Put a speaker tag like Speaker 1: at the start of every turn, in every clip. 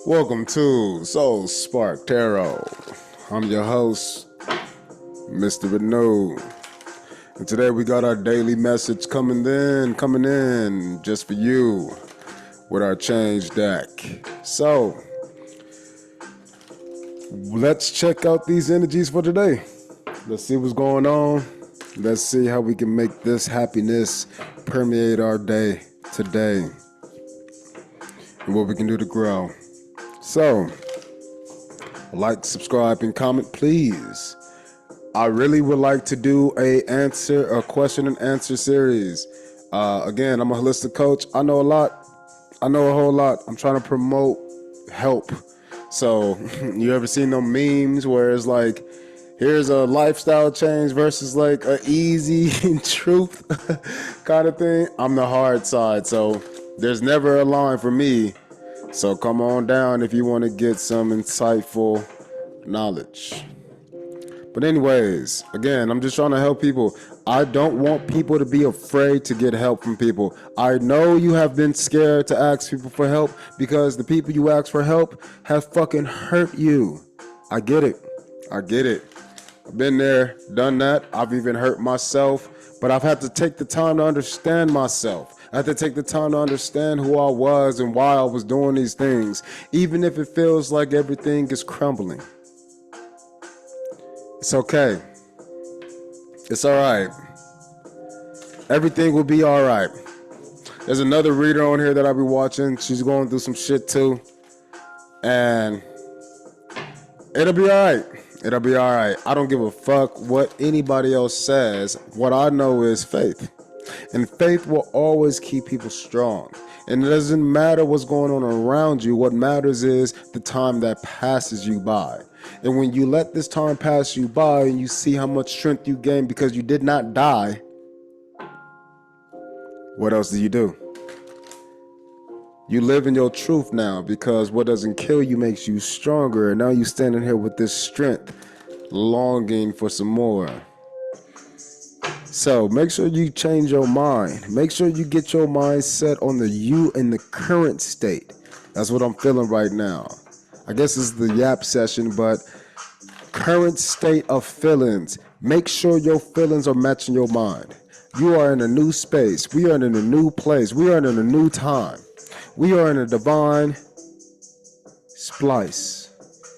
Speaker 1: Welcome to Soul Spark Tarot. I'm your host, Mr. Renew. And today we got our daily message coming in just for you with our change deck. So, let's check out these energies for today. Let's see what's going on. Let's see how we can make this happiness permeate our day today and what we can do to grow. So, like, subscribe, and comment, please. I really would like to do a question and answer series. Again, I'm a holistic coach. I know a lot. I know a whole lot. I'm trying to promote help. So, you ever seen them memes where it's like, here's a lifestyle change versus like a easy truth kind of thing? I'm the hard side, so there's never a line for me. So come on down if you want to get some insightful knowledge. But anyways, again, I'm just trying to help people. I don't want people to be afraid to get help from people. I know you have been scared to ask people for help because the people you ask for help have fucking hurt you. I get it. I've been there, done that. I've even hurt myself, but I've had to take the time to understand myself. I had to take the time to understand who I was and why I was doing these things, even if it feels like everything is crumbling. It's okay. It's all right. Everything will be all right. There's another reader on here that I'll be watching. She's going through some shit too, and it'll be all right. It'll be all right. I don't give a fuck what anybody else says. What I know is faith. And faith will always keep people strong. And it doesn't matter what's going on around you. What matters is the time that passes you by. And when you let this time pass you by and you see how much strength you gain because you did not die, what else do? You live in your truth now, because what doesn't kill you makes you stronger. And now you're standing here with this strength, longing for some more. So make sure you change your mind. Make sure you get your mind set on the you in the current state. That's what I'm feeling right now. I guess it's the yap session, but current state of feelings. Make sure your feelings are matching your mind. You are in a new space. We are in a new place. We are in a new time. We are in a divine splice.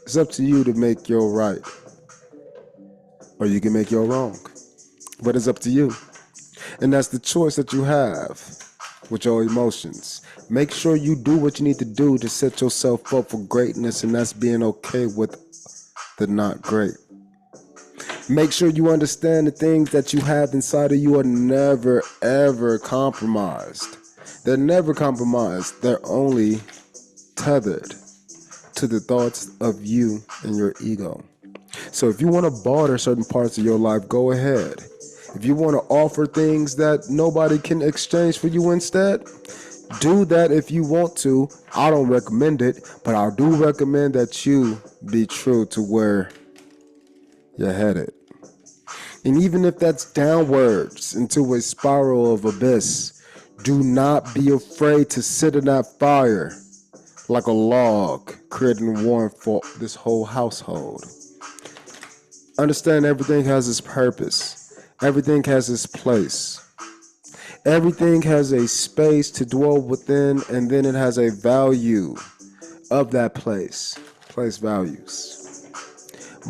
Speaker 1: It's up to you to make your right, or you can make your wrong. But it's up to you. And that's the choice that you have with your emotions. Make sure you do what you need to do to set yourself up for greatness, and that's being okay with the not great. Make sure you understand the things that you have inside of you are never, ever compromised. They're never compromised. They're only tethered to the thoughts of you and your ego. So if you want to barter certain parts of your life, go ahead. If you want to offer things that nobody can exchange for you instead, do that if you want to. I don't recommend it, but I do recommend that you be true to where you're headed. And even if that's downwards into a spiral of abyss, do not be afraid to sit in that fire like a log, creating warmth for this whole household. Understand everything has its purpose. Everything has its place. Everything has a space to dwell within, and then it has a value of that place. Place values.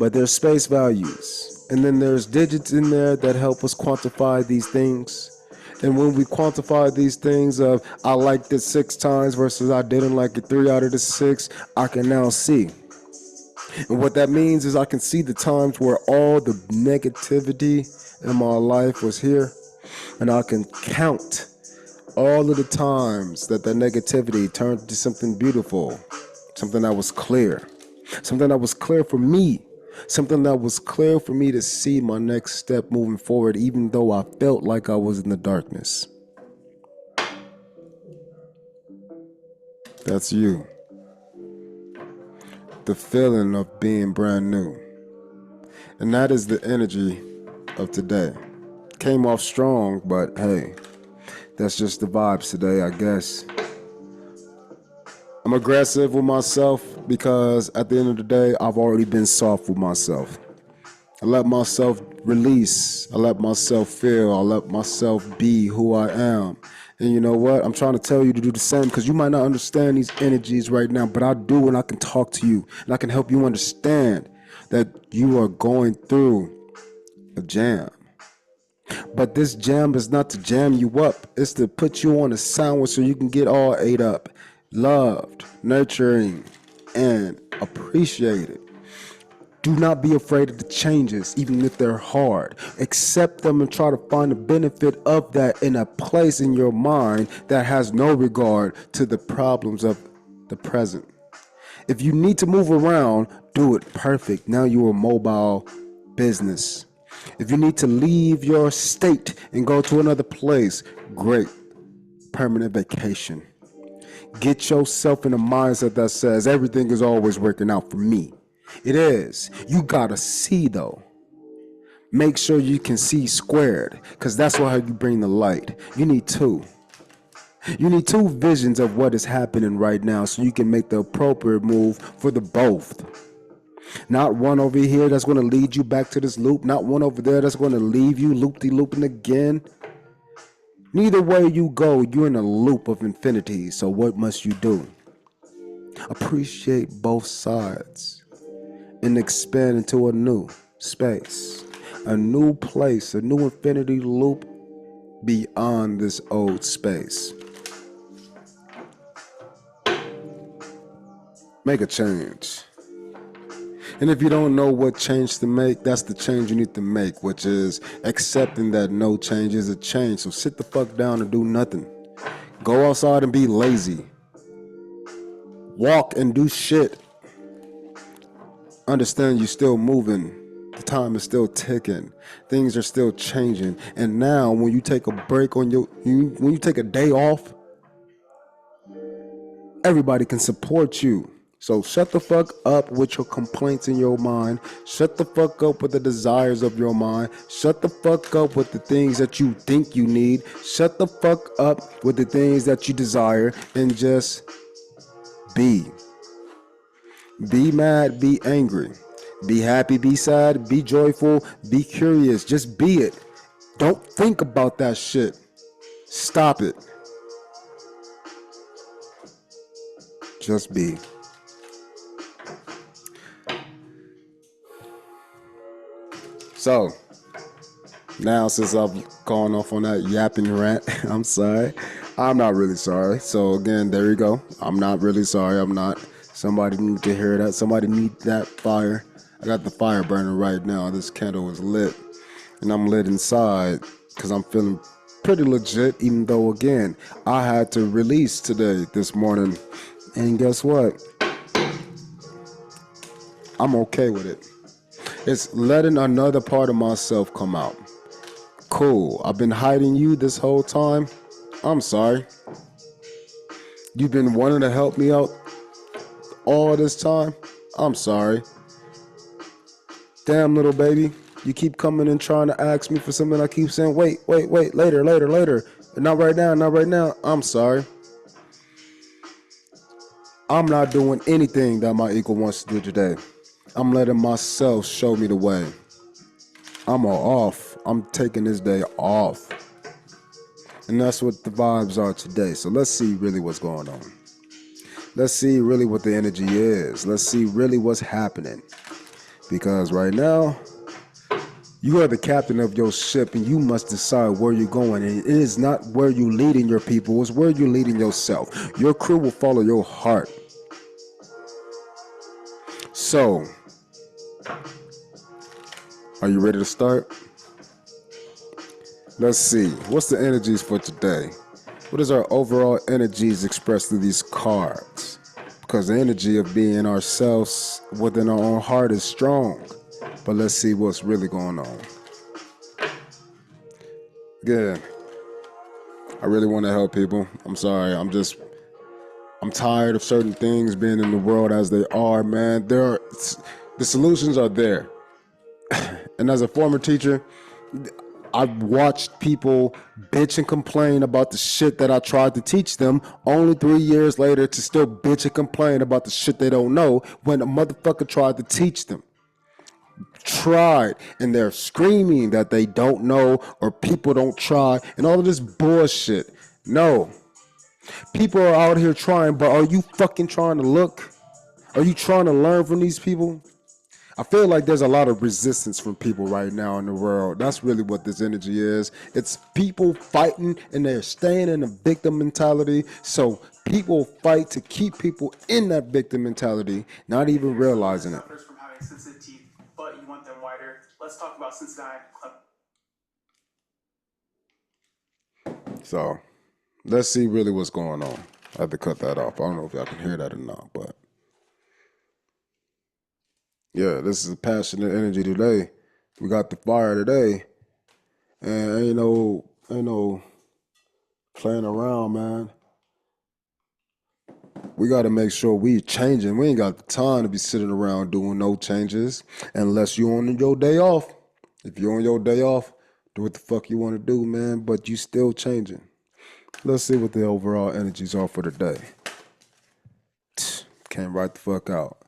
Speaker 1: But there's space values. And then there's digits in there that help us quantify these things. And when we quantify these things of, I liked it 6 times versus I didn't like it 3 out of the 6, I can now see. And what that means is I can see the times where all the negativity in my life was here, and I can count all of the times that the negativity turned into something beautiful, something that was clear, something that was clear for me, something that was clear for me to see my next step moving forward, even though I felt like I was in the darkness. That's you. The feeling of being brand new. And that is the energy of today. Came off strong, but hey, that's just the vibes today, I guess. I'm I'm aggressive with myself because at the end of the day, I've already been soft with myself. I let myself release. I let myself feel. I let myself be who I am. And you know what? I'm trying to tell you to do the same because you might not understand these energies right now, but I do, and I can talk to you and I can help you understand that you are going through a jam. But this jam is not to jam you up. It's to put you on a sandwich so you can get all ate up, loved, nurturing, and appreciated. Do not be afraid of the changes, even if they're hard. Accept them and try to find the benefit of that in a place in your mind that has no regard to the problems of the present. If you need to move around, do it perfect. Now you're a mobile business. If you need to leave your state and go to another place, great. Permanent vacation. Get yourself in a mindset that says everything is always working out for me. It is. You gotta see though. Make sure you can see squared, because that's how you bring the light. You need two. You need two visions of what is happening right now so you can make the appropriate move for the both. Not one over here that's going to lead you back to this loop. Not one over there that's going to leave you loop-de-looping again. Neither way you go, you're in a loop of infinity. So what must you do? Appreciate both sides and expand into a new space, a new place, a new infinity loop beyond this old space. Make a change. And if you don't know what change to make, that's the change you need to make, which is accepting that no change is a change. So sit the fuck down and do nothing. Go outside and be lazy. Walk and do shit. Understand you're still moving. The time is still ticking. Things are still changing. And now when you take a break on when you take a day off, everybody can support you. So shut the fuck up with your complaints in your mind. Shut the fuck up with the desires of your mind. Shut the fuck up with the things that you think you need. Shut the fuck up with the things that you desire and just be. Be mad, be angry. Be happy, be sad, be joyful, be curious. Just be it. Don't think about that shit. Stop it. Just be. So, now since I've gone off on that yapping rant, I'm sorry. I'm not really sorry. So again, there you go. I'm not really sorry. I'm not. Somebody need to hear that. Somebody need that fire. I got the fire burning right now. This candle is lit. And I'm lit inside because I'm feeling pretty legit, even though, again, I had to release today, this morning. And guess what? I'm okay with it. It's letting another part of myself come out. Cool. I've been hiding you this whole time. I'm sorry. You've been wanting to help me out all this time. I'm sorry. Damn, little baby. You keep coming and trying to ask me for something. I keep saying, wait, later. But not right now. I'm sorry. I'm not doing anything that my equal wants to do today. I'm letting myself show me the way. I'm off. I'm taking this day off. And that's what the vibes are today. So let's see really what's going on. Let's see really what the energy is. Let's see really what's happening. Because right now, you are the captain of your ship and you must decide where you're going. And it is not where you're leading your people, it's where you're leading yourself. Your crew will follow your heart. So, are you ready to start? Let's see. What's the energies for today? What is our overall energies expressed through these cards? Because the energy of being ourselves within our own heart is strong. But let's see what's really going on. Again, I really want to help people. I'm sorry. I'm tired of certain things being in the world as they are, man. The solutions are there. And as a former teacher, I've watched people bitch and complain about the shit that I tried to teach them, only 3 years later to still bitch and complain about the shit they don't know when a motherfucker tried to teach them. Tried, and they're screaming that they don't know or people don't try and all of this bullshit. No. People are out here trying, but are you fucking trying to look? Are you trying to learn from these people? I feel like there's a lot of resistance from people right now in the world. That's really what this energy is. It's people fighting and they're staying in a victim mentality. So people fight to keep people in that victim mentality, not even realizing it.
Speaker 2: From having sensitive teeth, but you want them wider. Let's talk about Cincinnati.
Speaker 1: So let's see really what's going on. I have to cut that off. I don't know if y'all can hear that or not, but yeah, this is a passionate energy today. We got the fire today. And ain't no playing around, man. We got to make sure we changing. We ain't got the time to be sitting around doing no changes unless you on your day off. If you're on your day off, do what the fuck you want to do, man, but you still changing. Let's see what the overall energies are for the day. Came right the fuck out.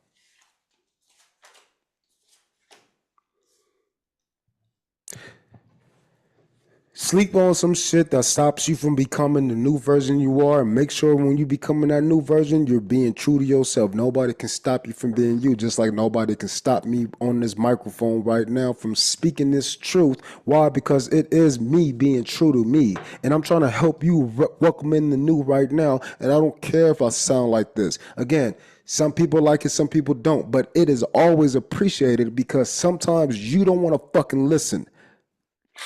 Speaker 1: Sleep on some shit that stops you from becoming the new version you are, and make sure when you becoming that new version, you're being true to yourself. Nobody can stop you from being you, just like nobody can stop me on this microphone right now from speaking this truth. Why? Because it is me being true to me, and I'm trying to help you welcome in the new right now, and I don't care if I sound like this. Again, some people like it, some people don't, but it is always appreciated because sometimes you don't want to fucking listen.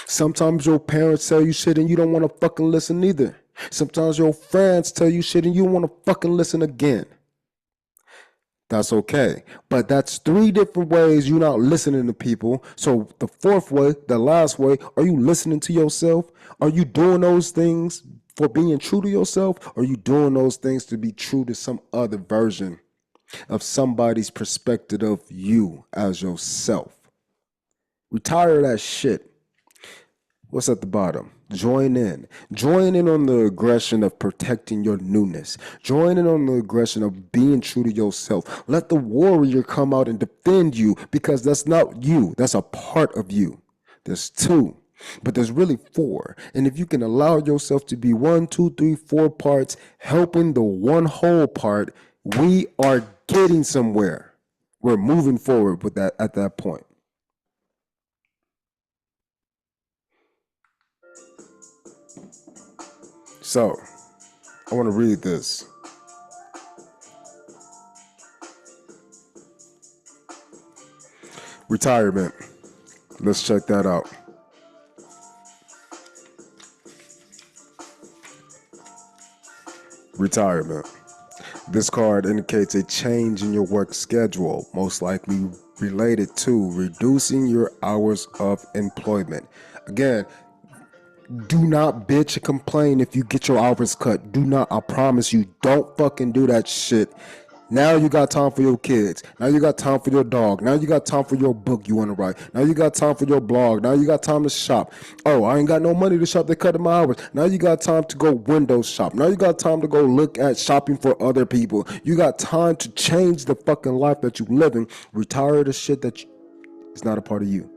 Speaker 1: Sometimes your parents tell you shit and you don't want to fucking listen either. Sometimes your friends tell you shit and you don't want to fucking listen again. That's okay. But that's 3 different ways you're not listening to people. So the 4th way, the last way, are you listening to yourself? Are you doing those things for being true to yourself? Or are you doing those things to be true to some other version of somebody's perspective of you as yourself? Retire that shit. What's at the bottom? Join in. Join in on the aggression of protecting your newness. Join in on the aggression of being true to yourself. Let the warrior come out and defend you because that's not you. That's a part of you. There's 2, but there's really 4. And if you can allow yourself to be 1, 2, 3, 4 parts, helping the one whole part, we are getting somewhere. We're moving forward with that at that point. So, I want to read this. Retirement. Let's check that out. Retirement. This card indicates a change in your work schedule, most likely related to reducing your hours of employment. Again, do not bitch and complain if you get your hours cut. Do not. I promise you, don't fucking do that shit. Now you got time for your kids. Now you got time for your dog. Now you got time for your book you want to write. Now you got time for your blog. Now you got time to shop. Oh, I ain't got no money to shop. They cut my hours. Now you got time to go window shop. Now you got time to go look at shopping for other people. You got time to change the fucking life that you living. Retire the shit that is not a part of you.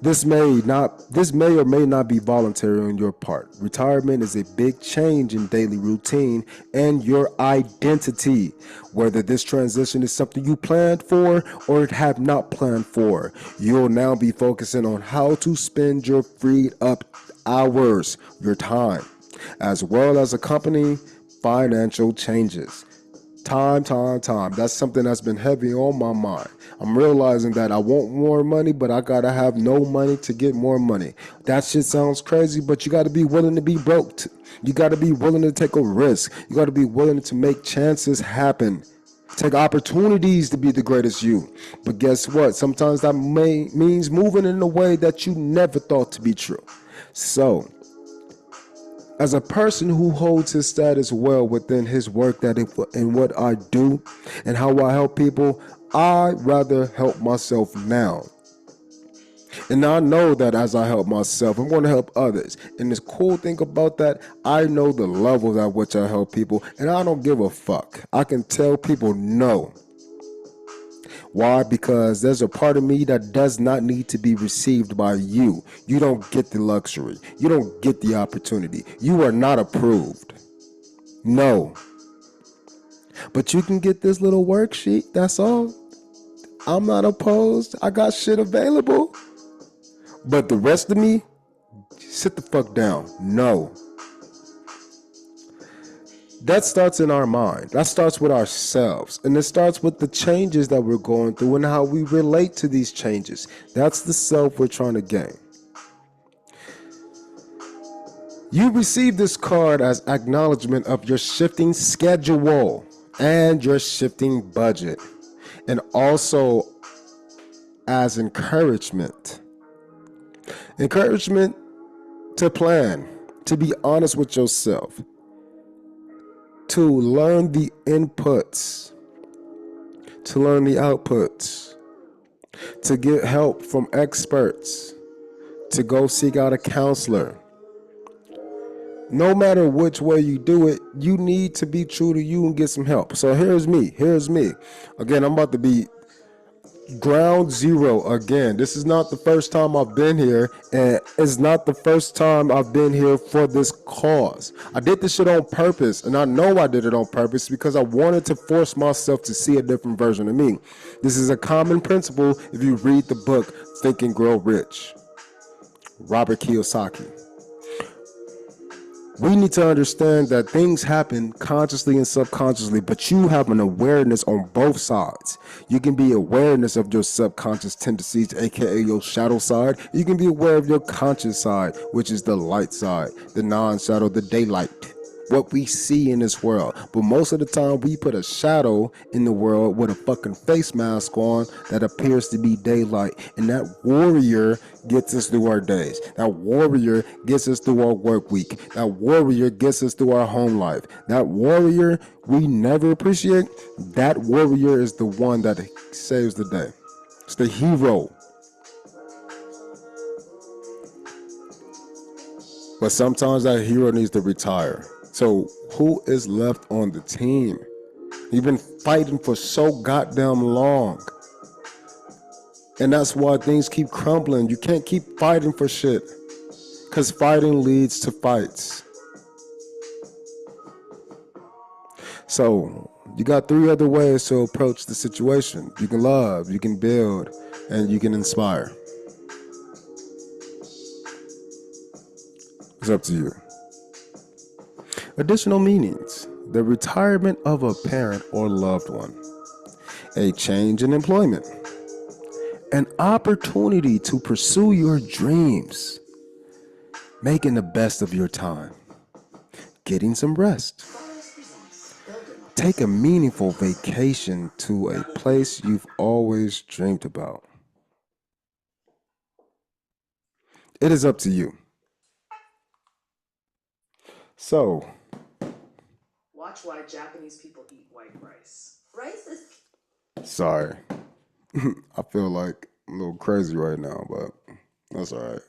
Speaker 1: This may or may not be voluntary on your part. Retirement is a big change in daily routine and your identity. Whether this transition is something you planned for or have not planned for, you'll now be focusing on how to spend your freed up hours, your time, as well as accompanying financial changes. Time. That's something that's been heavy on my mind. I'm realizing that I want more money, but I gotta have no money to get more money. That shit sounds crazy, but you gotta be willing to be broke. You gotta be willing to take a risk. You gotta be willing to make chances happen. Take opportunities to be the greatest you. But guess what? Sometimes that means moving in a way that you never thought to be true. So, as a person who holds his status well within his work and what I do and how I help people, I'd rather help myself now. And I know that as I help myself, I'm going to help others. And this cool thing about that, I know the levels at which I help people, and I don't give a fuck. I can tell people no. Why? Because there's a part of me that does not need to be received by you. You don't get the luxury. You don't get the opportunity. You are not approved. No. But you can get this little worksheet. That's all. I'm not opposed. I got shit available. But the rest of me, sit the fuck down. No. That starts in our mind. That starts with ourselves. And it starts with the changes that we're going through and how we relate to these changes. That's the self we're trying to gain. You receive this card as acknowledgement of your shifting schedule and your shifting budget, and also as encouragement. Encouragement to plan, to be honest with yourself, to learn the inputs, to learn the outputs, to get help from experts, to go seek out a counselor. No matter which way you do it, you need to be true to you and get some help. So here's me. Again, I'm about to be ground zero again. This is not the first time I've been here, and it's not the first time I've been here for this cause. I did this shit on purpose, and I know I did it on purpose because I wanted to force myself to see a different version of me. This is a common principle if you read the book Think and Grow Rich, Robert Kiyosaki. We need to understand that things happen consciously and subconsciously, but you have an awareness on both sides. You can be awareness of your subconscious tendencies, aka your shadow side. You can be aware of your conscious side, which is the light side, the non-shadow, the daylight, what we see in this world. But most of the time we put a shadow in the world with a fucking face mask on that appears to be daylight, and that warrior gets us through our days. That warrior gets us through our work week. That warrior gets us through our home life. That warrior we never appreciate. That warrior is the one that saves the day. It's the hero. But sometimes that hero needs to retire. So who is left on the team? You've been fighting for so goddamn long. And that's why things keep crumbling. You can't keep fighting for shit, because fighting leads to fights. So you got three other ways to approach the situation. You can love, you can build, and you can inspire. It's up to you. Additional meanings: the retirement of a parent or loved one, a change in employment, an opportunity to pursue your dreams, making the best of your time, getting some rest, take a meaningful vacation to a place you've always dreamed about. It is up to you. So,
Speaker 3: watch why Japanese people eat white rice.
Speaker 4: Rice is
Speaker 1: sorry. I feel like I'm a little crazy right now, but that's all right.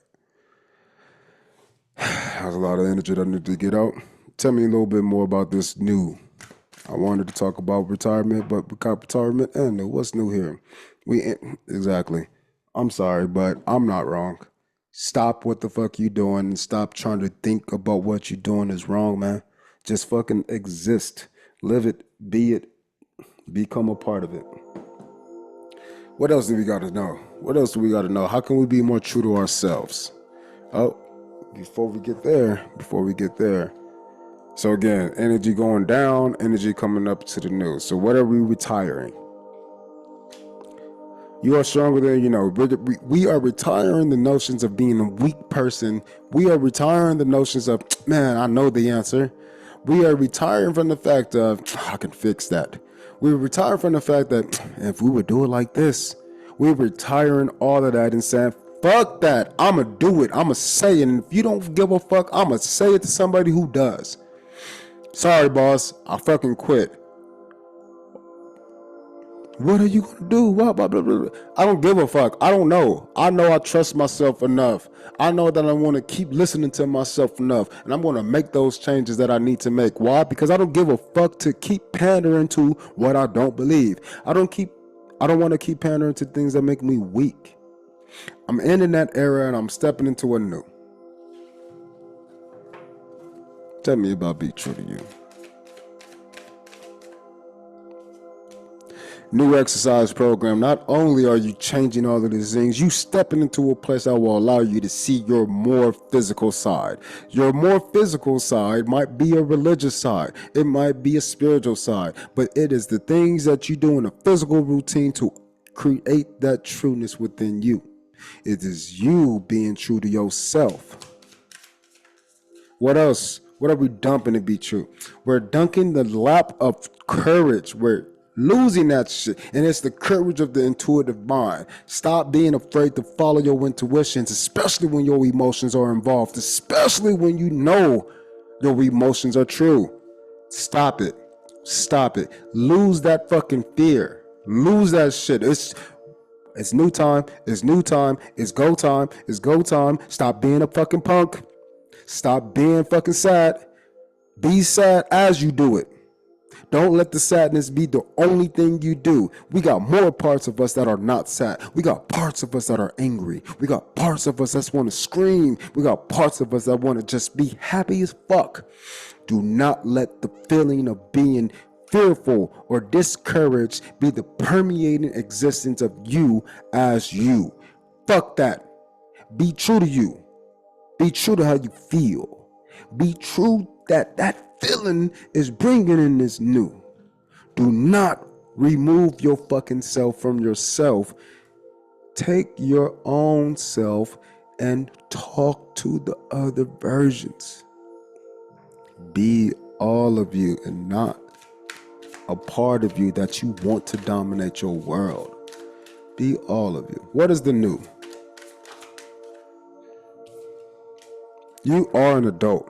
Speaker 1: There's a lot of energy that I need to get out. Tell me a little bit more about this new. I wanted to talk about retirement, but we got retirement and new. What's new here? Exactly. I'm sorry, but I'm not wrong. Stop what the fuck you doing and stop trying to think about what you doing is wrong, man. Just fucking exist. Live it. Be it. Become a part of it. What else do we got to know? How can we be more true to ourselves? Oh, before we get there. So again, energy going down, energy coming up to the new. So what are we retiring? You are stronger than you know. We are retiring the notions of being a weak person. We are retiring the notions of, man, I know the answer. We are retiring from the fact of, I can fix that. We retire from the fact that if we would do it like this, we're retiring all of that and saying, fuck that. I'ma do it. I'ma say it. And if you don't give a fuck, I'ma say it to somebody who does. Sorry, boss. I fucking quit. What are you gonna do? Blah, blah, blah, blah. I don't give a fuck. I don't know. I know I trust myself enough. I know that I want to keep listening to myself enough, and I'm gonna make those changes that I need to make. Why? Because I don't give a fuck to keep pandering to what I don't believe. I don't want to keep pandering to things that make me weak. I'm ending that era and I'm stepping into a new. Tell me about Be True to You. New exercise program. Not only are you changing all of these things, you stepping into a place that will allow you to see your more physical side. Your more physical side might be a religious side. It might be a spiritual side. But it is the things that you do in a physical routine to create that trueness within you. It is you being true to yourself. What else? What are we dumping to be true? We're dunking the lap of courage. We're losing that shit. And it's the courage of the intuitive mind. Stop being afraid to follow your intuitions, especially when your emotions are involved, especially when you know your emotions are true. Stop it. Stop it. Lose that fucking fear. Lose that shit. It's new time. It's new time. It's go time. It's go time. Stop being a fucking punk. Stop being fucking sad. Be sad as you do it. Don't let the sadness be the only thing you do. We got more parts of us that are not sad. We got parts of us that are angry. We got parts of us that want to scream. We got parts of us that want to just be happy as fuck. Do not let the feeling of being fearful or discouraged be the permeating existence of you as you. Fuck that. Be true to you. Be true to how you feel. Be true that that feeling is bringing in this new. Do not remove your fucking self from yourself. Take your own self and talk to the other versions. Be all of you and not a part of you that you want to dominate your world. Be all of you. What is the new? You are an adult.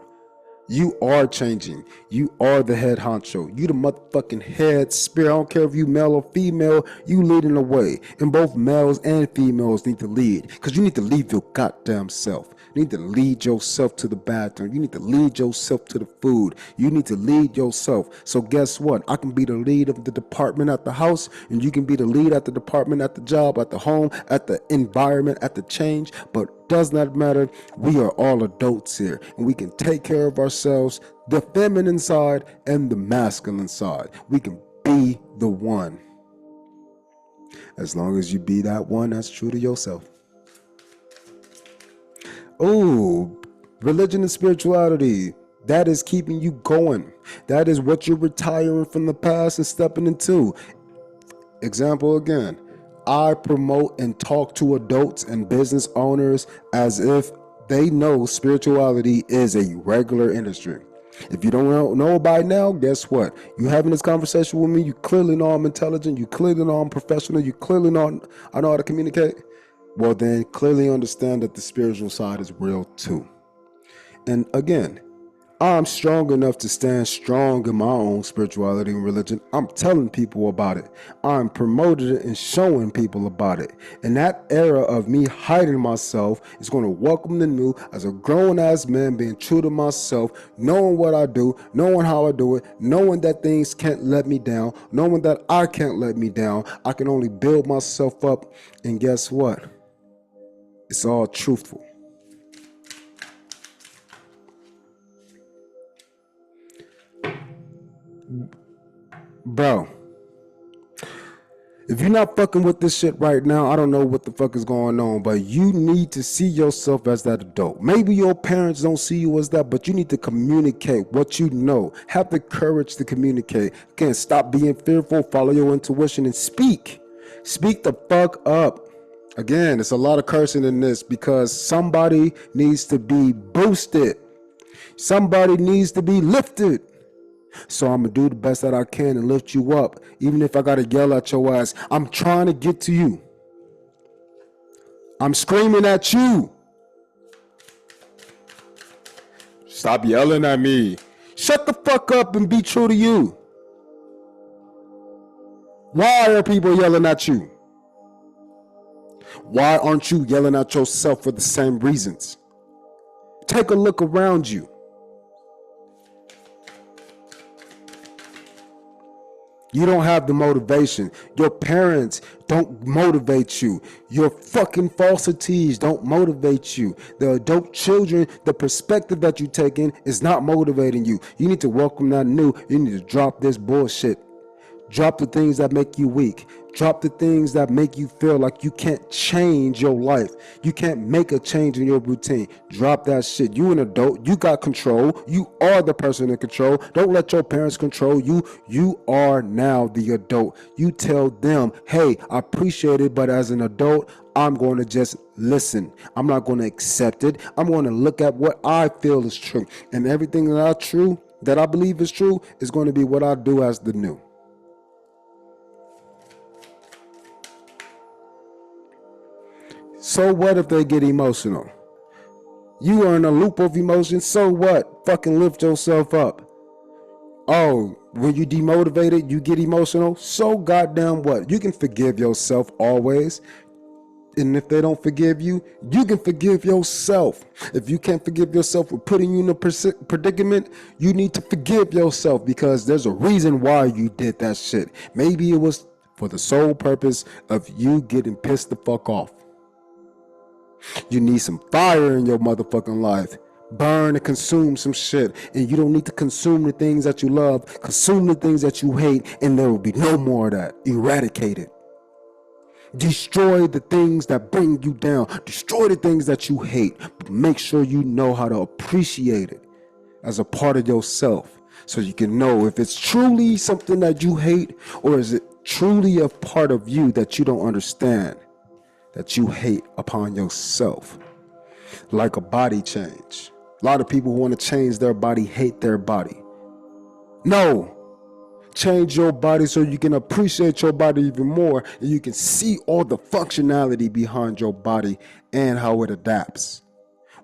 Speaker 1: You are changing. You are the head honcho. You the motherfucking head spirit. I don't care if you male or female, you leading the way. And both males and females need to lead. Because you need to lead your goddamn self. You need to lead yourself to the bathroom. You need to lead yourself to the food. You need to lead yourself. So guess what? I can be the lead of the department at the house, and you can be the lead at the department, at the job, at the home, at the environment, at the change. But does not matter. We are all adults here, and we can take care of ourselves, the feminine side and the masculine side. We can be the one. As long as you be that one that's true to yourself. Oh, religion and spirituality. That is keeping you going. That is what you're retiring from the past and stepping into. Example again. I promote and talk to adults and business owners as if they know spirituality is a regular industry. If you don't know by now, guess what? You having this conversation with me, you clearly know I'm intelligent, you clearly know I'm professional, you clearly know I know how to communicate. Well then, clearly understand that the spiritual side is real too. And again, I'm strong enough to stand strong in my own spirituality and religion. I'm telling people about it. I'm promoting it and showing people about it. And that era of me hiding myself is going to welcome the new as a grown-ass man being true to myself, knowing what I do, knowing how I do it, knowing that things can't let me down, knowing that I can't let me down. I can only build myself up. And guess what? It's all truthful. Bro, if you're not fucking with this shit right now, I don't know what the fuck is going on, but you need to see yourself as that adult. Maybe your parents don't see you as that, but you need to communicate what you know. Have the courage to communicate. Again, stop being fearful, follow your intuition, and speak. Speak the fuck up. Again, it's a lot of cursing in this because somebody needs to be boosted. Somebody needs to be lifted. So I'm going to do the best that I can and lift you up. Even if I got to yell at your ass, I'm trying to get to you. I'm screaming at you. Stop yelling at me. Shut the fuck up and be true to you. Why are people yelling at you? Why aren't you yelling at yourself for the same reasons? Take a look around you. You don't have the motivation. Your parents don't motivate you. Your fucking falsities don't motivate you. The adult children, the perspective that you take in is not motivating you. You need to welcome that new. You need to drop this bullshit. Drop the things that make you weak. Drop the things that make you feel like you can't change your life. You can't make a change in your routine. Drop that shit. You an adult. You got control. You are the person in control. Don't let your parents control you. You are now the adult. You tell them, hey, I appreciate it, but as an adult, I'm going to just listen. I'm not going to accept it. I'm going to look at what I feel is true. And everything that I believe is true is going to be what I do as the new. So what if they get emotional? You are in a loop of emotions. So what? Fucking lift yourself up. Oh, when you demotivated, you get emotional. So goddamn what? You can forgive yourself always. And if they don't forgive you, you can forgive yourself. If you can't forgive yourself for putting you in a predicament, you need to forgive yourself because there's a reason why you did that shit. Maybe it was for the sole purpose of you getting pissed the fuck off. You need some fire in your motherfucking life. Burn and consume some shit. And you don't need to consume the things that you love. Consume the things that you hate, and there will be no more of that. Eradicate it. Destroy the things that bring you down. Destroy the things that you hate. But make sure you know how to appreciate it as a part of yourself, so you can know if it's truly something that you hate, or is it truly a part of you that you don't understand, that you hate upon yourself. Like a body change. A lot of people who want to change their body hate their body. No. Change your body so you can appreciate your body even more, and you can see all the functionality behind your body and how it adapts,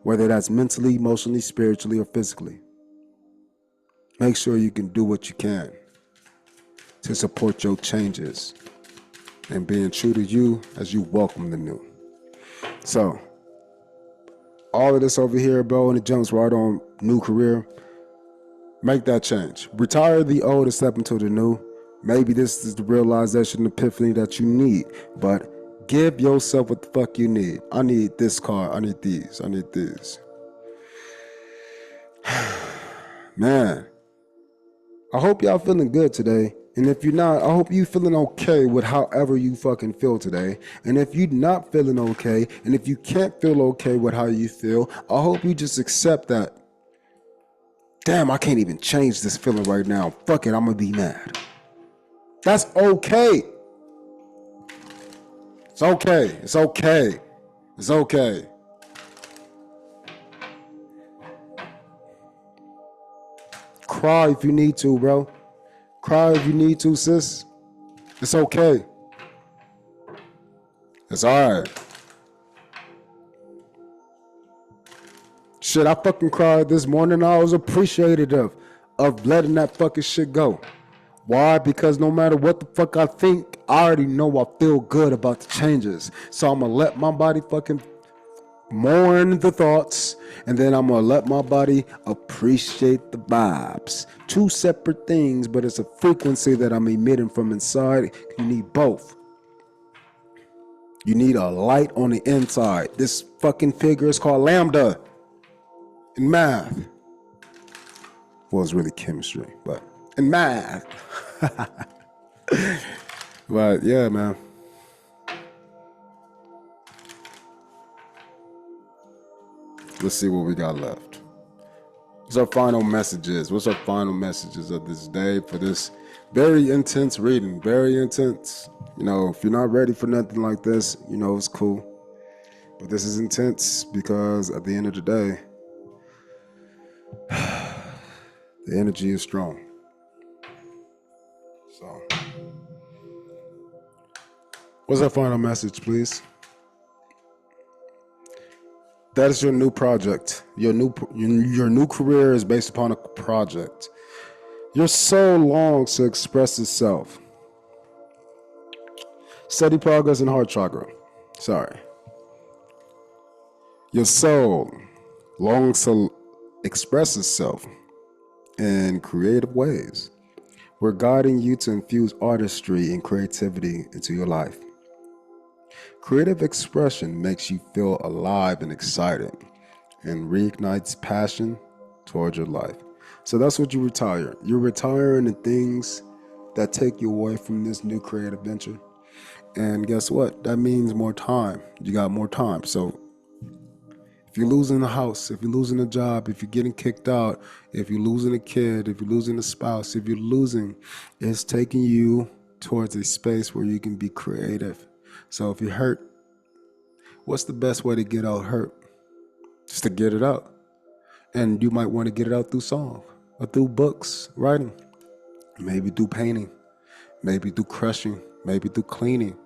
Speaker 1: whether that's mentally, emotionally, spiritually, or physically. Make sure you can do what you can to support your changes and being true to you as you welcome the new. So, all of this over here, bro, and it jumps right on new career. Make that change. Retire the old and step into the new. Maybe this is the realization, epiphany that you need, but give yourself what the fuck you need. I need this car. I need these. I need these. Man, I hope y'all feeling good today. And if you're not, I hope you feeling okay with however you fucking feel today. And if you're not feeling okay, and if you can't feel okay with how you feel, I hope you just accept that. Damn, I can't even change this feeling right now. Fuck it, I'm gonna be mad. That's okay. It's okay. It's okay. It's okay. Cry if you need to, bro. Cry if you need to, sis. It's okay. It's alright. Shit, I fucking cried this morning. I was appreciative of letting that fucking shit go. Why? Because no matter what the fuck I think, I already know I feel good about the changes. So I'm gonna let my body fucking mourn the thoughts, and then I'm gonna let my body appreciate the vibes. Two separate things, but it's a frequency that I'm emitting from inside. You need both. You need a light on the inside. This fucking figure is called lambda in math. Well, it's really chemistry, but in math. But yeah, man. Let's see what we got left. What's our final messages? What's our final messages of this day for this very intense reading? Very intense. You know, if you're not ready for nothing like this, you know, it's cool. But this is intense because at the end of the day, the energy is strong. So, what's our final message, please? That is your new project. Your new career is based upon a project. Your soul longs to express itself. Steady progress and heart chakra. Sorry. Your soul longs to express itself in creative ways. We're guiding you to infuse artistry and creativity into your life. Creative expression makes you feel alive and excited and reignites passion towards your life. So that's what you retire. You're retiring the things that take you away from this new creative venture. And guess what? That means more time. You got more time. So if you're losing a house, if you're losing a job, if you're getting kicked out, if you're losing a kid, if you're losing a spouse, if you're losing, it's taking you towards a space where you can be creative. So if you're hurt, what's the best way to get out hurt? Just to get it out. And you might want to get it out through song or through books, writing, maybe through painting, maybe through crushing, maybe through cleaning.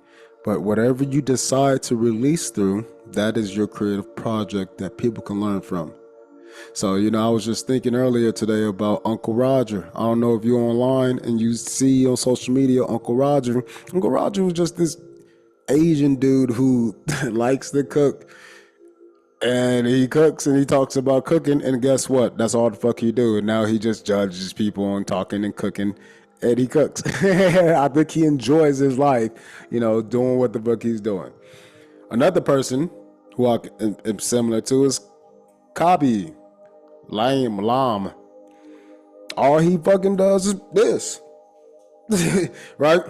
Speaker 1: But whatever you decide to release through, that is your creative project that people can learn from. So, I was just thinking earlier today about Uncle Roger. I don't know if you're online and you see on social media Uncle Roger. Uncle Roger was just this Asian dude who likes to cook. And he cooks and he talks about cooking, and guess what? That's all the fuck he do. And now he just judges people on talking and cooking, and he cooks. I think he enjoys his life, doing what the fuck he's doing. Another person who I am similar to is Kabi Lam. All he fucking does is this, right?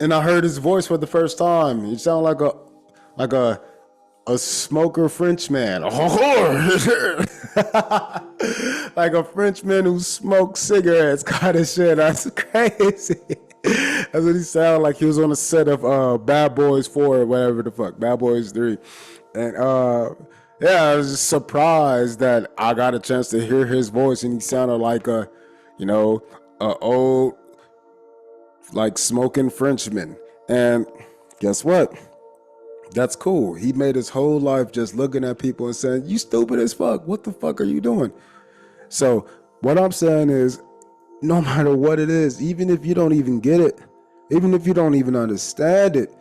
Speaker 1: And I heard his voice for the first time. He sounded like a smoker Frenchman. Like a Frenchman who smokes cigarettes kind of shit. That's crazy. That's what he sounded like. He was on a set of Bad Boys 4 or whatever the fuck. Bad Boys 3. And I was just surprised that I got a chance to hear his voice, and he sounded like a old, like, smoking Frenchman. And guess what? That's cool. He made his whole life just looking at people and saying, "You stupid as fuck. What the fuck are you doing?" So what I'm saying is, no matter what it is, even if you don't even get it, even if you don't even understand it,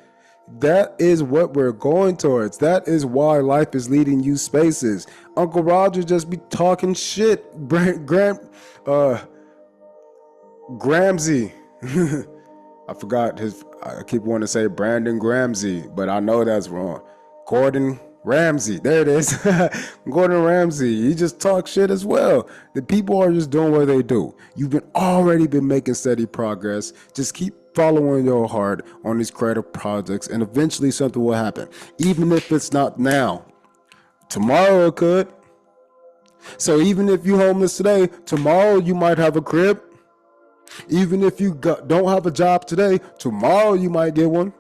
Speaker 1: that is what we're going towards. That is why life is leading you spaces. Uncle Roger just be talking shit. Gramsci. I forgot I keep wanting to say Brandon Gramsci, but I know that's wrong. Gordon Ramsay. There it is. Gordon Ramsay. He just talks shit as well. The people are just doing what they do. You've already been making steady progress. Just keep following your heart on these creative projects, and eventually something will happen. Even if it's not now, tomorrow it could. So even if you're homeless today, tomorrow you might have a crib. Even if you don't have a job today, tomorrow you might get one.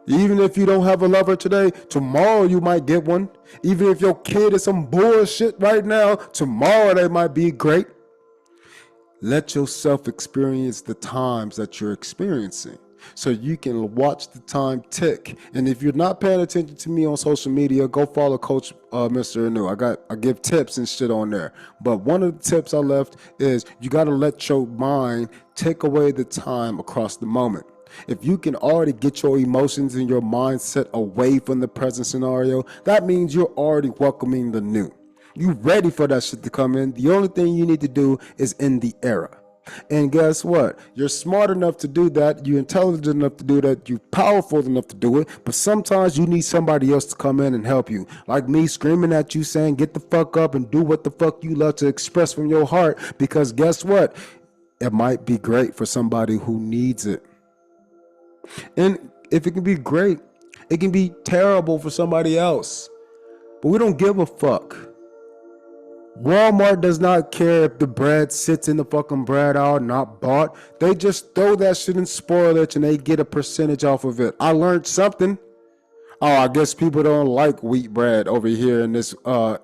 Speaker 1: Even if you don't have a lover today, tomorrow you might get one. Even if your kid is some bullshit right now, tomorrow they might be great. Let yourself experience the times that you're experiencing so you can watch the time tick. And if you're not paying attention to me on social media, go follow Coach Mr. Anu. I give tips and shit on there. But one of the tips I left is you got to let your mind take away the time across the moment. If you can already get your emotions and your mindset away from the present scenario, that means you're already welcoming the new. You ready for that shit to come in. The only thing you need to do is end the era. And guess what? You're smart enough to do that. You're intelligent enough to do that. You're powerful enough to do it. But sometimes you need somebody else to come in and help you. Like me screaming at you saying, get the fuck up and do what the fuck you love to express from your heart. Because guess what? It might be great for somebody who needs it. And if it can be great, it can be terrible for somebody else. But we don't give a fuck. Walmart does not care if the bread sits in the fucking bread aisle not bought. They just throw that shit in spoilage and they get a percentage off of it. I learned something. Oh, I guess people don't like wheat bread over here in this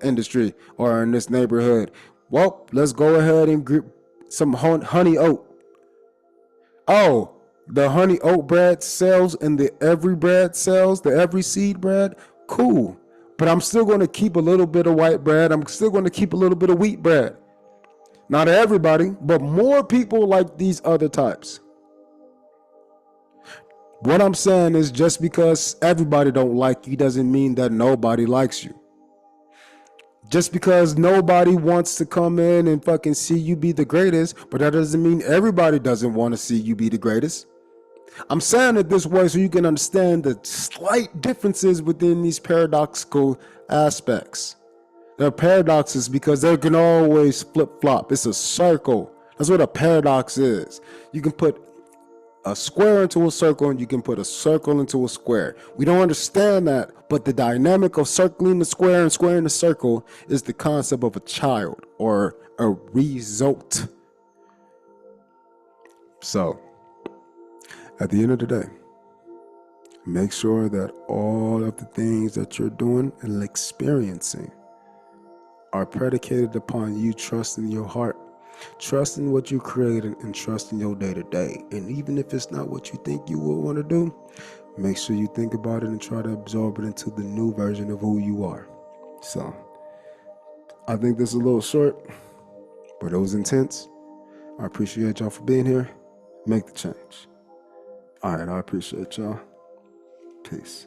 Speaker 1: industry or in this neighborhood. Well, let's go ahead and get some honey oat. Oh, the honey oat bread sells and the every bread sells, the every seed bread. Cool. But I'm still going to keep a little bit of white bread. I'm still going to keep a little bit of wheat bread. Not everybody, but more people like these other types. What I'm saying is just because everybody don't like you doesn't mean that nobody likes you. Just because nobody wants to come in and fucking see you be the greatest, but that doesn't mean everybody doesn't want to see you be the greatest. I'm saying it this way so you can understand the slight differences within these paradoxical aspects. They're paradoxes because they can always flip-flop. It's a circle. That's what a paradox is. You can put a square into a circle and you can put a circle into a square. We don't understand that, but the dynamic of circling the square and squaring the circle is the concept of a child or a result. So, at the end of the day, make sure that all of the things that you're doing and experiencing are predicated upon you trusting your heart, trusting what you created, and trusting your day-to-day. And even if it's not what you think you would want to do, make sure you think about it and try to absorb it into the new version of who you are. So, I think this is a little short, but it was intense. I appreciate y'all for being here. Make the change. All right, I appreciate y'all. Peace.